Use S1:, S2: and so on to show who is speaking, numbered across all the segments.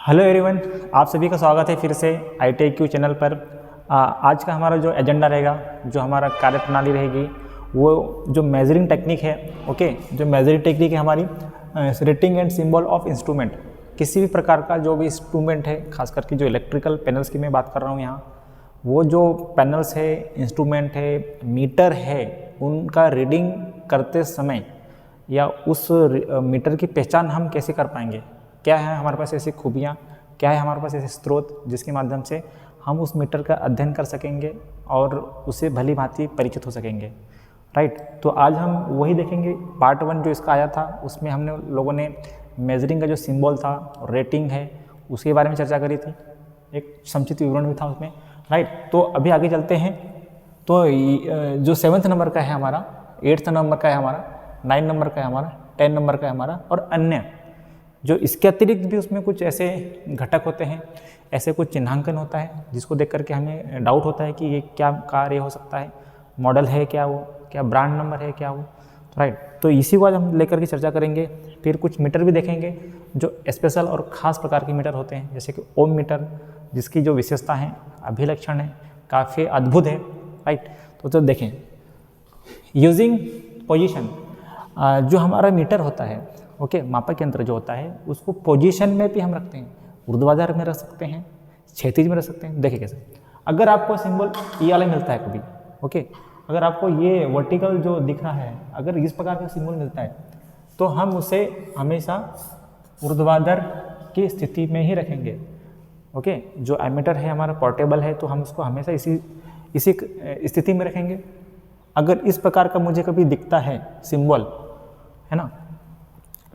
S1: Hello everyone, आप सभी का स्वागत है फिर से ITIQ चैनल पर। आज का हमारा जो एजेंडा रहेगा, जो हमारा कार्यप्रणाली रहेगी, वो जो मेजरिंग टेक्निक है। ओके, जो मेजरिंग टेक्निक है हमारी rating and symbol of instrument. किसी भी प्रकार का जो भी इंस्ट्रूमेंट है, खास करके जो इलेक्ट्रिकल पैनल्स की मैं बात कर रहा हूँ यहाँ, वो जो पैनल्स है, इंस्ट्रूमेंट है, मीटर है, उनका रीडिंग करते समय या उस मीटर की पहचान हम कैसे कर पाएंगे। क्या है हमारे पास ऐसी खूबियाँ, क्या है हमारे पास ऐसे स्रोत जिसके माध्यम से हम उस मीटर का अध्ययन कर सकेंगे और उससे भली भांति परिचित हो सकेंगे। राइट, तो आज हम वही देखेंगे। पार्ट 1 जो इसका आया था, उसमें हमने लोगों ने मेजरिंग का जो सिंबल था, रेटिंग है, उसके बारे में चर्चा करी थी। एक संक्षिप्त विवरण भी था उसमें। राइट, तो अभी आगे चलते हैं। तो जो 7th नंबर का है हमारा, 8th नंबर का है हमारा, 9 नंबर का है हमारा, 10 नंबर का है हमारा, और अन्य जो इसके अतिरिक्त भी उसमें कुछ ऐसे घटक होते हैं, ऐसे कुछ चिन्हांकन होता है जिसको देख करके हमें डाउट होता है कि ये क्या कार्य हो सकता है, मॉडल है क्या, वो क्या ब्रांड नंबर है क्या वो। राइट, तो इसी को आज हम लेकर के चर्चा करेंगे। फिर कुछ मीटर भी देखेंगे जो स्पेशल और ख़ास प्रकार के मीटर होते हैं, जैसे कि ओम मीटर, जिसकी जो विशेषता है, अभिलक्षण है, काफ़ी अद्भुत है। राइट, तो देखें यूजिंग पोजीशन। जो हमारा मीटर होता है, ओके, मापक यंत्र जो होता है, उसको पोजीशन में भी हम रखते हैं। ऊर्ध्वाधर में रख सकते हैं, क्षैतिज में रख सकते हैं। देखिए कैसे, अगर आपको सिंबल ई वाला मिलता है कभी, ओके, अगर आपको ये वर्टिकल जो दिख रहा है, अगर इस प्रकार का सिंबल मिलता है तो हम उसे हमेशा ऊर्ध्वाधर की स्थिति में ही रखेंगे। ओके, जो एमीटर है हमारा पोर्टेबल है, तो हम उसको हमेशा इसी स्थिति में रखेंगे। अगर इस प्रकार का मुझे कभी दिखता है सिंबल, है ना,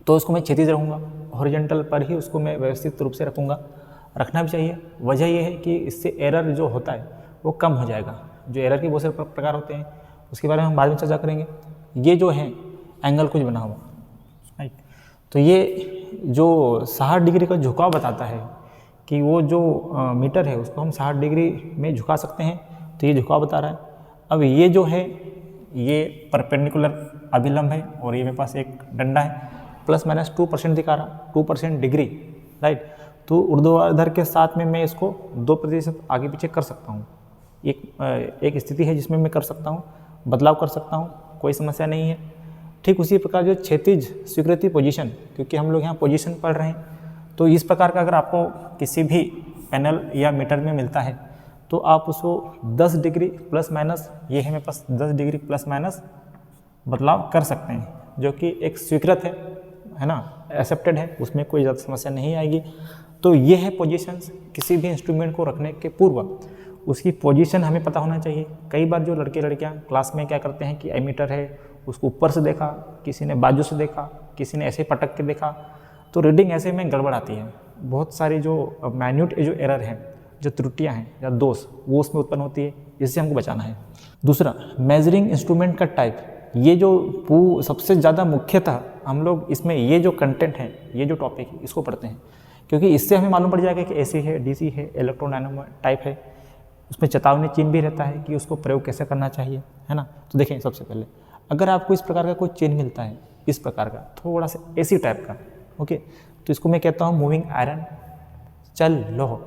S1: तो उसको मैं क्षैतिज रखूँगा, हॉरिजॉन्टल पर ही उसको मैं व्यवस्थित रूप से रखूँगा। रखना भी चाहिए। वजह यह है कि इससे एरर जो होता है वो कम हो जाएगा। जो एरर के बहुत सारे प्रकार होते हैं, उसके बारे में हम बाद में चर्चा करेंगे। ये जो है एंगल कुछ बना हुआ, राइट, तो ये जो 60 डिग्री का झुकाव बताता है कि वो जो मीटर है उसको हम 60 डिग्री में झुका सकते हैं, तो ये झुकाव बता रहा है। अब ये जो है ये परपेंडिकुलर अभिलंब है, और ये मेरे पास एक डंडा है, ±2% दिखा रहा, 2% डिग्री। राइट, तो ऊर्ध्वाधर के साथ में मैं इसको 2% आगे पीछे कर सकता हूँ। एक स्थिति है जिसमें मैं कर सकता हूँ, बदलाव कर सकता हूँ, कोई समस्या नहीं है। ठीक उसी प्रकार जो क्षैतिज स्वीकृति पोजीशन, क्योंकि हम लोग यहाँ पोजीशन पढ़ रहे हैं, तो इस प्रकार का अगर आपको किसी भी पैनल या मीटर में मिलता है तो आप उसको 10 डिग्री प्लस माइनस, ये है मेरे पास 10 डिग्री प्लस माइनस बदलाव कर सकते हैं, जो कि एक स्वीकृत है ना, एक्सेप्टेड है, उसमें कोई ज़्यादा समस्या नहीं आएगी। तो ये है पोजीशंस। किसी भी इंस्ट्रूमेंट को रखने के पूर्व उसकी पोजीशन हमें पता होना चाहिए। कई बार जो लड़के लड़कियां क्लास में क्या करते हैं कि एमीटर है, उसको ऊपर से देखा, किसी ने बाजू से देखा, किसी ने ऐसे पटक के देखा, तो रीडिंग ऐसे में गड़बड़ आती है। बहुत सारी जो माइन्यूट जो एरर है, जो त्रुटियाँ हैं या दोष, वो उसमें उत्पन्न होती है, इससे हमको बचाना है। दूसरा, मेजरिंग इंस्ट्रूमेंट का टाइप। ये जो सबसे ज़्यादा मुख्यतः हम लोग इसमें ये जो कंटेंट है, ये जो टॉपिक है, इसको पढ़ते हैं, क्योंकि इससे हमें मालूम पड़ जाएगा कि एसी है, डीसी है, इलेक्ट्रोडायनामो टाइप है। उसमें चेतावनी चिन्ह भी रहता है कि उसको प्रयोग कैसे करना चाहिए, है ना। तो देखें, सबसे पहले अगर आपको इस प्रकार का कोई चिन्ह मिलता है, इस प्रकार का थोड़ा सा एसी टाइप का, ओके, तो इसको मैं कहता हूँ मूविंग आयरन, चल लोह।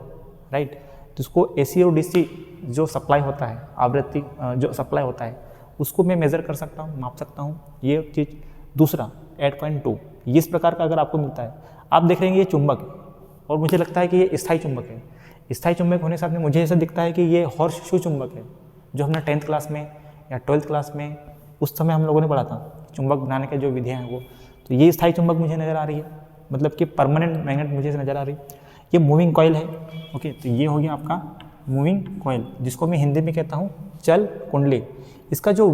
S1: राइट, तो इसको एसी और डीसी जो सप्लाई होता है, आवृत्ति जो सप्लाई होता है, उसको मैं मेज़र कर सकता हूँ, माप सकता हूँ, ये चीज़। दूसरा 8.2, इस प्रकार का अगर आपको मिलता है, आप देख रहे हैं ये चुंबक है, और मुझे लगता है कि ये स्थायी चुंबक है। स्थायी चुंबक होने के साथ में मुझे ऐसा दिखता है कि ये हॉर्स शू चुंबक है, जो हमने 10th क्लास में या 12th क्लास में उस समय हम लोगों ने पढ़ा था, चुंबक बनाने के जो विधियाँ हैं वो। तो ये स्थायी चुंबक मुझे नज़र आ रही है, मतलब कि परमानेंट मैग्नेट मुझे नज़र आ रही है। ये मूविंग कॉइल है। ओके, तो ये हो गया आपका मूविंग कॉइल, जिसको मैं हिंदी में कहता हूँ चल कुंडली। इसका जो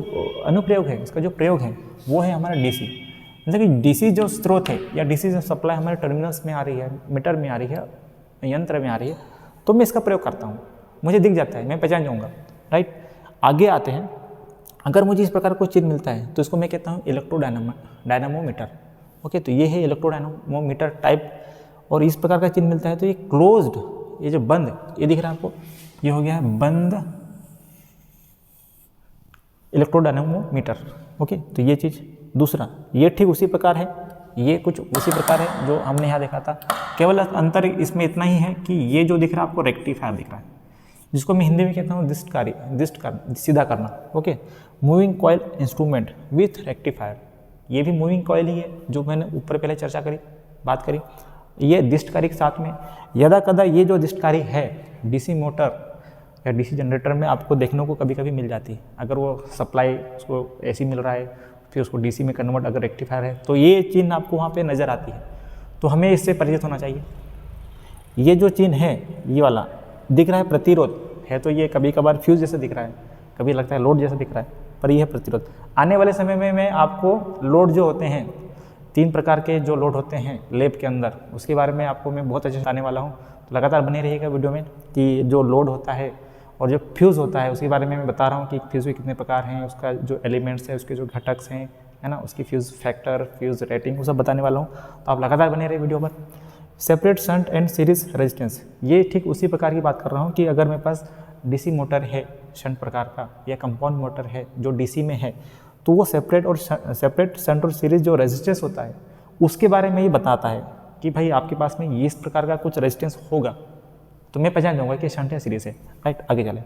S1: अनुप्रयोग है, इसका जो प्रयोग है, वो है हमारा डीसी। मतलब कि डीसी जो स्रोत है या डीसी जो सप्लाई हमारे टर्मिनल्स में आ रही है, मीटर में आ रही है, यंत्र में आ रही है, तो मैं इसका प्रयोग करता हूँ, मुझे दिख जाता है, मैं पहचान जाऊँगा। राइट, आगे आते हैं। अगर मुझे इस प्रकार कोई चिन्ह मिलता है तो इसको मैं कहता हूँ इलेक्ट्रोडायनामोमीटर। ओके, तो ये है इलेक्ट्रोडायनामोमीटर टाइप। और इस प्रकार का चिन्ह मिलता है तो ये क्लोज्ड, ये जो बंद, ये दिख रहा है आपको, ये हो गया है बंद इलेक्ट्रोडायनामोमीटर। ओके, तो ये चीज़। दूसरा, ये ठीक उसी प्रकार है, ये कुछ उसी प्रकार है जो हमने यहाँ देखा था। केवल अंतर इसमें इतना ही है कि ये जो दिख रहा है आपको रेक्टिफायर दिख रहा है, जिसको मैं हिंदी में कहता हूँ सीधा करना। Okay, moving coil instrument with rectifier, ये भी मूविंग कॉइल ही है जो मैंने ऊपर पहले बात करी। ये दिष्टकारी के साथ में यदा कदा ये जो दिष्टकारी है डीसी मोटर या डीसी जनरेटर में आपको देखने को कभी कभी मिल जाती है। अगर वो सप्लाई उसको एसी मिल रहा है फिर उसको डीसी में कन्वर्ट अगर रेक्टिफायर है तो ये चिन्ह आपको वहाँ पे नज़र आती है, तो हमें इससे परिचित होना चाहिए। ये जो चिन्ह है ये वाला दिख रहा है प्रतिरोध है, तो ये कभी कभार फ्यूज जैसे दिख रहा है, कभी लगता है लोड जैसा दिख रहा है, पर यह है प्रतिरोध। आने वाले समय में मैं आपको लोड जो होते हैं 3 प्रकार के जो लोड होते हैं लैब के अंदर, उसके बारे में आपको मैं बहुत अच्छे से बताने वाला हूँ। तो लगातार बने रहिएगा वीडियो में कि जो लोड होता है और जो फ्यूज़ होता है उसके बारे में मैं बता रहा हूँ कि फ्यूज़ के कितने प्रकार हैं, उसका जो एलिमेंट्स है, उसके जो घटक हैं, है ना, उसकी फ्यूज़ फैक्टर, फ्यूज़ रेटिंग, वो सब बताने वाला हूँ। तो आप लगातार बने रहे वीडियो पर। Separate shunt and series resistance, ये ठीक उसी प्रकार की बात कर रहा हूँ कि अगर मेरे पास डीसी मोटर है शंट प्रकार का या कंपाउंड मोटर है जो डीसी में है, तो वो सेपरेट शंट और सीरीज जो रेजिस्टेंस होता है उसके बारे में ये बताता है कि भाई आपके पास में ये इस प्रकार का कुछ रेजिस्टेंस होगा, तो मैं पहचान जाऊँगा कि शंट या सीरीज है। राइट, आगे चले।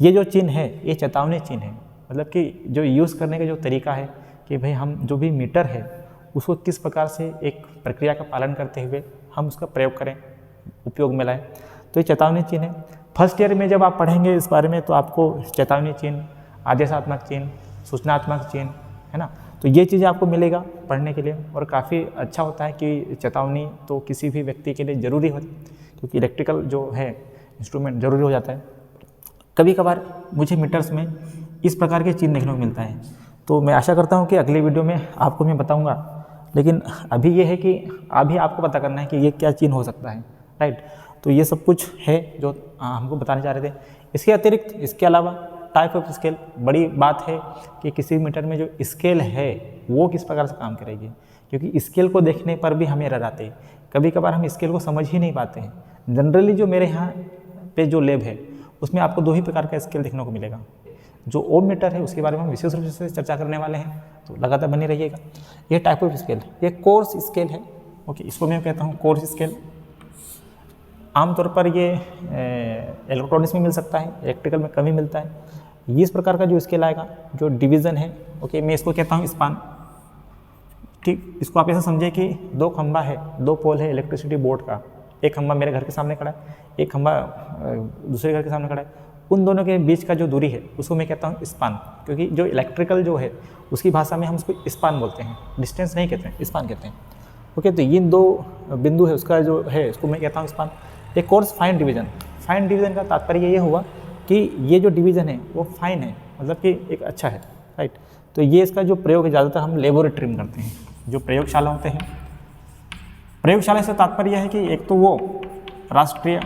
S1: ये जो चिन्ह है ये चेतावनी चिन्ह है, मतलब कि जो यूज़ करने का जो तरीका है कि भाई हम जो भी मीटर है उसको किस प्रकार से एक प्रक्रिया का पालन करते हुए हम उसका प्रयोग करें, उपयोग में लाएँ, तो ये चेतावनी चिन्ह है। फर्स्ट ईयर में जब आप पढ़ेंगे इस बारे में तो आपको चेतावनी चिन्ह, आदेशात्मक चिन्ह, सूचनात्मक चिन्ह, है ना, तो ये चीज़ें आपको मिलेगा पढ़ने के लिए और काफ़ी अच्छा होता है कि चेतावनी तो किसी भी व्यक्ति के लिए ज़रूरी होती है, क्योंकि इलेक्ट्रिकल जो है इंस्ट्रूमेंट ज़रूरी हो जाता है। कभी कभार मुझे मीटर्स में इस प्रकार के चिन्ह देखने को मिलता है, तो मैं आशा करता हूँ कि अगली वीडियो में आपको मैं बताऊँगा, लेकिन अभी ये है कि अभी आपको पता करना है कि ये क्या चिन्ह हो सकता है। राइट, तो ये सब कुछ है जो हमको बताने जा रहे थे। इसके अतिरिक्त, इसके अलावा टाइप ऑफ स्केल, बड़ी बात है कि किसी मीटर में जो स्केल है वो किस प्रकार से काम करेगी, क्योंकि स्केल को देखने पर भी हमें एरर आते हैं। कभी कभार हम स्केल को समझ ही नहीं पाते हैं। जनरली जो मेरे यहाँ पे जो लैब है उसमें आपको 2 ही प्रकार का स्केल देखने को मिलेगा। जो ओम मीटर है उसके बारे में हम विशेष रूप से चर्चा करने वाले हैं, तो लगातार बने रहिएगा। ये टाइप ऑफ स्केल, ये कोर्स स्केल है। ओके, इसको मैं कहता हूँ कोर्स स्केल। आमतौर पर ये इलेक्ट्रॉनिक्स में मिल सकता है, इलेक्ट्रिकल में कम ही मिलता है। ये इस प्रकार का जो स्केल आएगा जो डिवीज़न है, ओके, मैं इसको कहता हूँ स्पान। ठीक, इसको आप ऐसा समझे कि 2 खंभा है, 2 पोल है इलेक्ट्रिसिटी बोर्ड का। एक खंभा मेरे घर के सामने खड़ा है, एक खंभा दूसरे घर के सामने खड़ा है। उन दोनों के बीच का जो दूरी है उसको मैं कहता हूँ स्पान, क्योंकि जो इलेक्ट्रिकल जो है उसकी भाषा में हम उसको स्पान बोलते हैं, डिस्टेंस नहीं कहते हैं, स्पान कहते हैं। ओके, तो ये 2 बिंदु है उसका जो है उसको मैं कहता हूँ स्पान। एक course fine division, fine division का तात्पर्य ये हुआ कि ये जो डिवीज़न है वो फाइन है, मतलब कि एक अच्छा है। राइट, तो ये इसका जो प्रयोग है ज़्यादातर हम लेबोरेटरी में करते हैं, जो प्रयोगशाला होते हैं। प्रयोगशाला से तात्पर्य है कि एक तो वो राष्ट्रीय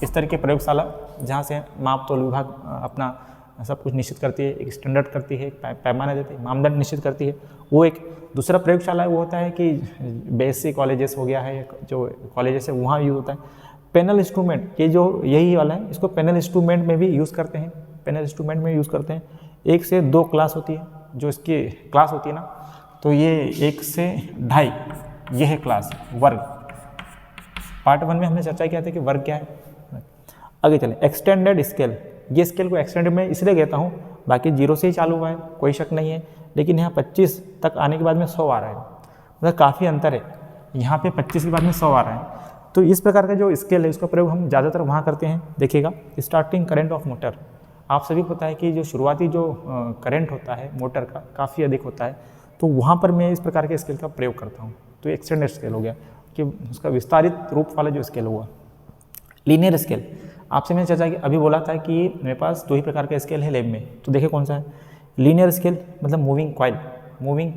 S1: स्तर के प्रयोगशाला जहाँ से माप तोल विभाग अपना सब कुछ निश्चित करती है, एक स्टैंडर्ड करती है, एक पैमाना देती है, मानदंड निश्चित करती है, वो एक। दूसरा प्रयोगशाला वो होता है कि BSc कॉलेजेस हो गया है, जो कॉलेजेस है वहाँ यूज़ होता है। पैनल इंस्ट्रूमेंट, ये जो यही वाला है, इसको पैनल इंस्ट्रूमेंट में भी यूज़ करते हैं, पैनल इंस्ट्रूमेंट में यूज़ करते हैं। 1 से 2 क्लास होती है, जो इसकी क्लास होती है ना, तो ये 1 से 2.5 ये है क्लास, वर्ग। पार्ट 1 में हमने चर्चा किया था कि वर्ग क्या है। आगे चलें, एक्सटेंडेड स्केल। ये स्केल को एक्सटेंडेड में इसलिए कहता हूँ, बाकी 0 से ही चालू हुआ है, कोई शक नहीं है, लेकिन यहाँ 25 तक आने के बाद में 100 आ रहा है, मतलब काफ़ी अंतर है। यहाँ पे 25 के बाद में 100 आ रहा है। तो इस प्रकार का जो स्केल है उसका प्रयोग हम ज़्यादातर वहाँ करते हैं। देखिएगा, स्टार्टिंग करंट ऑफ मोटर, आप सभी को पता है कि जो शुरुआती जो करंट होता है मोटर का काफ़ी अधिक होता है, तो वहाँ पर मैं इस प्रकार के स्केल का प्रयोग करता हूँ। तो एक्सटेंडेड स्केल हो गया कि उसका विस्तारित रूप वाला जो स्केल हुआ। लीनियर स्केल, आपसे मैंने चर्चा की, अभी बोला था कि मेरे पास 2 ही प्रकार का स्केल है लैब में, तो देखिए कौन सा है। लीनियर स्केल मतलब मूविंग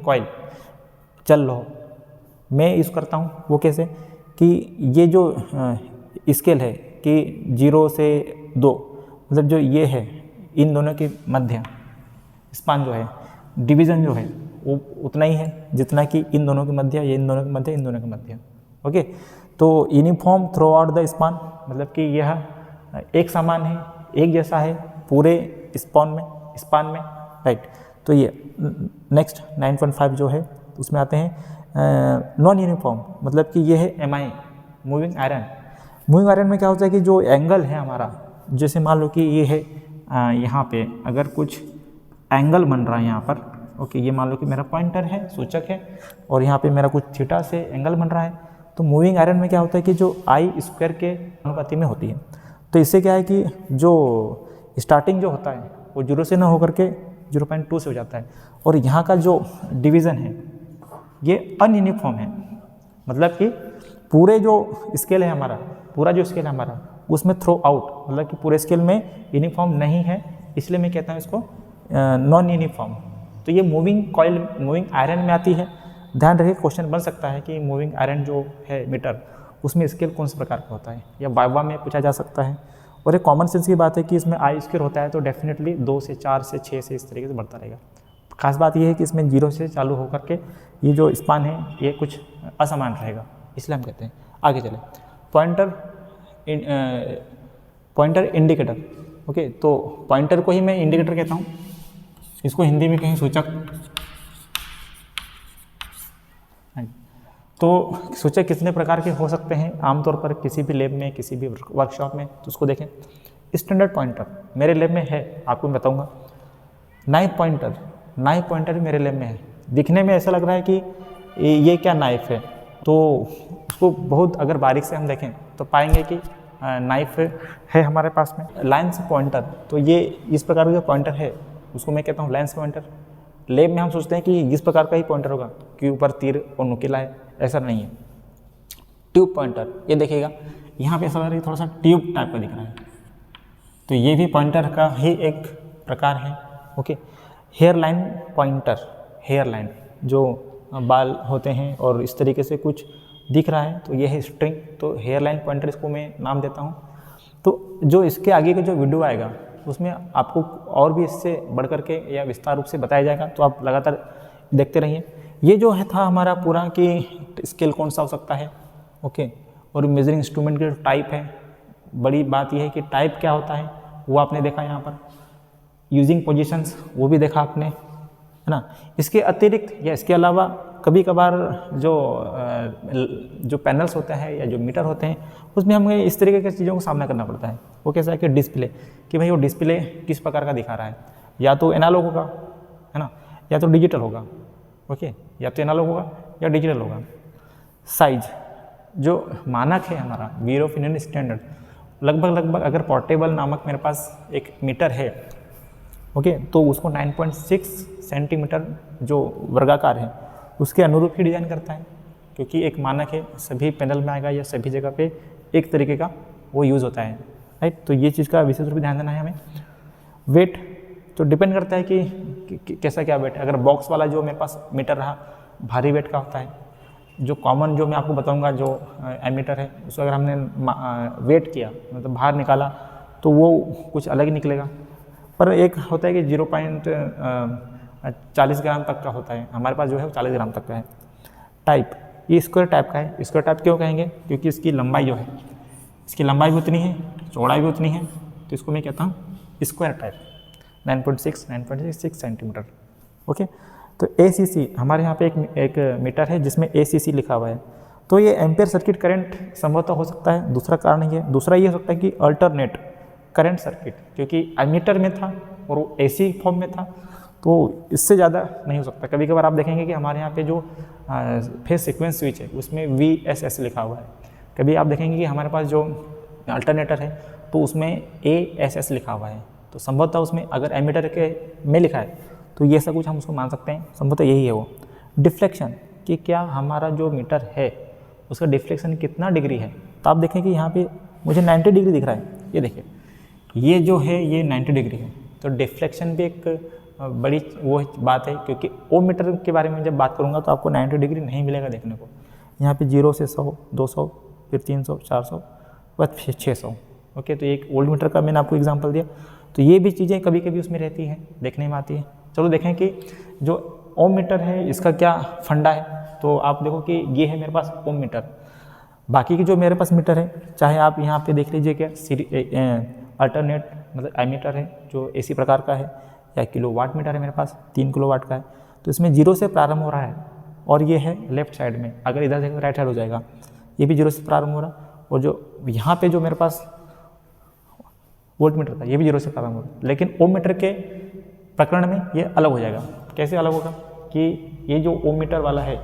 S1: कॉइल चल रहा हो, मैं यूज़ करता हूँ। वो कैसे कि ये जो स्केल है कि 0 से 2, मतलब जो ये है इन दोनों के मध्य स्पान जो है, डिवीज़न जो है वो उतना ही है जितना कि इन दोनों के मध्य, ये इन दोनों के मध्य, इन दोनों के मध्य। ओके, तो uniform through out the span, मतलब कि यह एक समान है, एक जैसा है पूरे स्पान में। राइट, तो ये नेक्स्ट 9.5 जो है उसमें आते हैं नॉन यूनिफॉर्म, मतलब कि ये है MI moving iron. Moving iron में क्या होता है कि जो एंगल है हमारा, जैसे मान लो कि ये है यहाँ पे अगर कुछ एंगल बन रहा है यहाँ पर, ओके, ये मान लो कि मेरा पॉइंटर है, सूचक है, और यहाँ पे मेरा कुछ थीटा से एंगल बन रहा है। तो मूविंग आयरन में क्या होता है कि जो आई स्क्वायर के अनुपाती में होती है। तो इससे क्या है कि जो स्टार्टिंग जो होता है वो 0 से ना होकर के 0.2 से हो जाता है, और यहाँ का जो डिवीज़न है ये अनयूनिफॉर्म है, मतलब कि पूरे जो स्केल है हमारा, पूरा जो स्केल है हमारा उसमें थ्रो आउट, मतलब कि पूरे स्केल में यूनिफॉर्म नहीं है, इसलिए मैं कहता हूँ इसको नॉन यूनिफॉर्म। तो ये मूविंग कॉइल मूविंग आयरन में आती है। ध्यान रखिए, क्वेश्चन बन सकता है कि मूविंग आयरन जो है मीटर, उसमें स्केल कौन से प्रकार का होता है, या वाइवा में पूछा जा सकता है। और एक कॉमन सेंस की बात है कि इसमें आई स्क्वायर होता है तो डेफिनेटली 2 से 4 से 6 से इस तरीके से बढ़ता रहेगा। खास बात यह है कि इसमें 0 से चालू होकर के ये जो स्पान है ये कुछ असमान रहेगा, इसलिए हम कहते हैं। आगे चले, पॉइंटर इंडिकेटर। ओके, तो पॉइंटर को ही मैं इंडिकेटर कहता हूँ, इसको हिंदी में कहें सूचक। तो सूचक कितने प्रकार के हो सकते हैं आमतौर पर किसी भी लैब में, किसी भी वर्कशॉप में, तो उसको देखें। स्टैंडर्ड पॉइंटर मेरे लैब में है, आपको मैं बताऊंगा। नाइफ पॉइंटर मेरे लैब में है। दिखने में ऐसा लग रहा है कि ये क्या नाइफ है, तो उसको बहुत अगर बारीक से हम देखें तो पाएंगे कि नाइफ है हमारे पास में। लेंस पॉइंटर, तो ये इस प्रकार का जो पॉइंटर है उसको मैं कहता हूँ लेंस पॉइंटर। लैब में हम सोचते हैं कि इस प्रकार का ही पॉइंटर होगा कि ऊपर तीर और नुकीला है, ऐसा नहीं है। ट्यूब पॉइंटर, ये देखिएगा यहाँ पे ऐसा लग रहा है थोड़ा सा ट्यूब टाइप का दिख रहा है, तो ये भी पॉइंटर का ही एक प्रकार है। Okay, hairline pointer, hairline जो बाल होते हैं और इस तरीके से कुछ दिख रहा है, तो ये है स्ट्रिंग, तो हेयर लाइन पॉइंटर इसको मैं नाम देता हूँ। तो जो इसके आगे का जो वीडियो आएगा उसमें आपको और भी इससे बढ़ करके या विस्तार रूप से बताया जाएगा, तो आप लगातार देखते रहिए। ये जो है था हमारा पूरा कि स्केल कौन सा हो सकता है। ओके, और मेजरिंग इंस्ट्रूमेंट के जो टाइप है, बड़ी बात यह है कि टाइप क्या होता है वो आपने देखा यहाँ पर। यूजिंग पोजीशंस वो भी देखा आपने, है ना। इसके अतिरिक्त या इसके अलावा कभी कभार जो पैनल्स होते हैं या जो मीटर होते हैं उसमें हमें इस तरीके की चीज़ों का सामना करना पड़ता है। वो कैसा है कि डिस्प्ले, कि भाई वो डिस्प्ले किस प्रकार का दिखा रहा है, या तो एनालॉग होगा, है ना, या तो डिजिटल होगा। ओके, या तो एनालॉग होगा या डिजिटल होगा। साइज, जो मानक है हमारा ब्यूरो ऑफ इंडियन स्टैंडर्ड, लगभग अगर पोर्टेबल नामक मेरे पास एक मीटर है, ओके, तो उसको 9.6 सेंटीमीटर जो वर्गाकार है उसके अनुरूप ही डिज़ाइन करता है, क्योंकि एक मानक है, सभी पैनल में आएगा या सभी जगह पे एक तरीके का वो यूज़ होता है, राइट। तो ये चीज़ का विशेष रूप से ध्यान देना है हमें। वेट तो डिपेंड करता है कि कैसा क्या वेट है। अगर बॉक्स वाला जो मेरे पास मीटर रहा भारी वेट का होता है, जो कॉमन जो मैं आपको बताऊंगा जो एमीटर है उसको अगर हमने वेट किया, मतलब बाहर निकाला, तो वो कुछ अलग ही निकलेगा। पर एक होता है कि 0.40 ग्राम तक का होता है, हमारे पास जो है वो 40 ग्राम तक का है। टाइप, ये स्क्वायर टाइप का है। स्क्वायर टाइप क्यों कहेंगे, क्योंकि इसकी लंबाई जो है, इसकी लंबाई भी उतनी है, चौड़ाई भी उतनी है, तो इसको मैं कहता हूँ स्क्वायर टाइप। 9.6 सेंटीमीटर। ओके, तो ACC हमारे यहाँ पे एक मीटर है जिसमें ACC लिखा हुआ है, तो ये एम्पेयर सर्किट करंट संभवतः हो सकता है। दूसरा कारण ये, दूसरा ये हो सकता है कि अल्टरनेट करंट सर्किट, क्योंकि एमीटर में था और वो AC फॉर्म में था, तो इससे ज़्यादा नहीं हो सकता। कभी कभार आप देखेंगे कि हमारे यहाँ पे जो फेज सीक्वेंस स्विच है उसमें VSS लिखा हुआ है। कभी आप देखेंगे कि हमारे पास जो अल्टरनेटर है तो उसमें ASS लिखा हुआ है, तो संभवतः उसमें अगर एमीटर के में लिखा है तो ये सब कुछ हम उसको मान सकते हैं, संभवतः यही है वो। डिफ्लेक्शन, कि क्या हमारा जो मीटर है उसका डिफ्लेक्शन कितना डिग्री है, तो आप देखें कि यहाँ पे मुझे 90 डिग्री दिख रहा है। ये देखिए, ये जो है ये 90 डिग्री है, तो डिफ्लेक्शन भी एक बड़ी वो बात है, क्योंकि ओ मीटर के बारे में जब बात करूँगा तो आपको 90 डिग्री नहीं मिलेगा देखने को। यहाँ पे 0 से 100, 200, फिर 300, 400, बस 600। ओके, तो एक ओल्ड मीटर का मैंने आपको एग्जांपल दिया। तो ये भी चीज़ें कभी कभी उसमें रहती हैं, देखने में आती है। चलो देखें कि जो ओम मीटर है इसका क्या फंडा है, तो आप देखो कि ये है मेरे पास ओम मीटर। बाकी की जो मेरे पास मीटर है, चाहे आप यहाँ पे देख लीजिए क्या अल्टरनेट मतलब एमीटर है जो AC प्रकार का है, या किलोवाट मीटर है मेरे पास 3 किलोवाट का है, तो इसमें 0 से प्रारंभ हो रहा है और ये है लेफ्ट साइड में, अगर इधर से राइट साइड हो जाएगा। ये भी 0 से प्रारंभ हो रहा, और जो यहाँ पे जो मेरे पास वोल्ट मीटर था ये भी 0 से प्रारंभ हो रहा, लेकिन ओम मीटर के प्रकरण में ये अलग हो जाएगा। कैसे अलग होगा कि ये जो ओम मीटर वाला है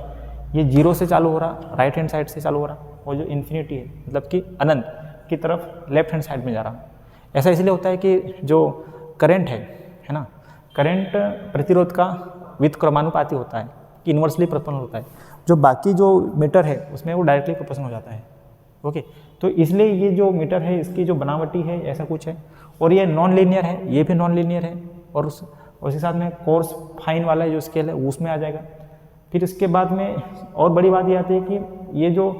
S1: ये 0 से चालू हो रहा, राइट हैंड साइड से चालू हो रहा, और जो इन्फिनिटी है मतलब कि अनंत की तरफ लेफ्ट हैंड साइड में जा रहा। ऐसा इसलिए होता है कि जो करंट है ना, करंट प्रतिरोध का व्युत्क्रमानुपाती होता है कि इन्वर्सली प्रोपोर्शनल होता है। जो बाकी जो मीटर है उसमें वो डायरेक्टली प्रोपोर्शनल हो जाता है। ओके, तो इसलिए ये जो मीटर है इसकी जो बनावटी है ऐसा कुछ है, और ये नॉन लीनियर है, ये भी नॉन लीनियर है, और उसके साथ में कोर्स फाइन वाला जो स्केल है उसमें आ जाएगा। फिर इसके बाद में और बड़ी बात ये आती है कि ये जो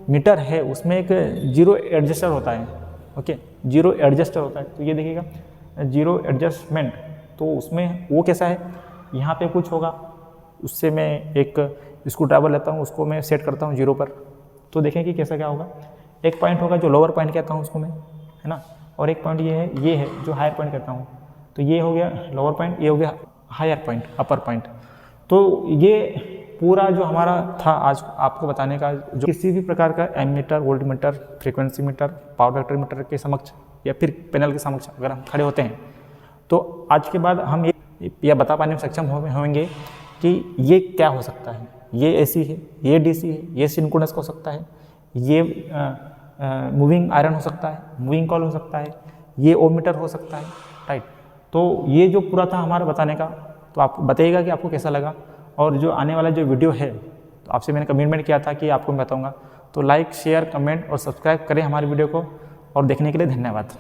S1: मीटर है उसमें एक जीरो एडजस्टर होता है। ओके, जीरो एडजस्टर होता है, तो ये देखिएगा जीरो एडजस्टमेंट, तो उसमें वो कैसा है, यहाँ पे कुछ होगा, उससे मैं एक स्क्रू ड्राइवर लेता हूँ, उसको मैं सेट करता हूँ 0 पर, तो देखें कि कैसा क्या होगा। एक पॉइंट होगा जो लोअर पॉइंट कहता हूँ उसको मैं, है ना, और एक पॉइंट ये है जो हायर पॉइंट कहता हूँ। तो ये हो गया लोअर पॉइंट, ये हो गया हायर पॉइंट, अपर पॉइंट। तो ये पूरा जो हमारा था आज आपको बताने का, जो किसी भी प्रकार का ammeter, voltmeter, frequency meter, power factor meter के समक्ष या फिर पैनल के समक्ष अगर हम खड़े होते हैं, तो आज के बाद हम ये बता पाने में सक्षम होंगे कि ये क्या हो सकता है। ये एसी है, ये डीसी है, ये सिंक्रोनस हो सकता है, ये मूविंग आयरन हो सकता है, मूविंग कॉल हो सकता है, ये ओम मीटर हो सकता है, राइट। तो ये जो पूरा था हमारा बताने का, तो आप बताइएगा कि आपको कैसा लगा। और जो आने वाला जो वीडियो है, तो आपसे मैंने कमिटमेंट किया था कि आपको मैं बताऊंगा, तो लाइक, शेयर, कमेंट और सब्सक्राइब करें हमारे वीडियो को, और देखने के लिए धन्यवाद।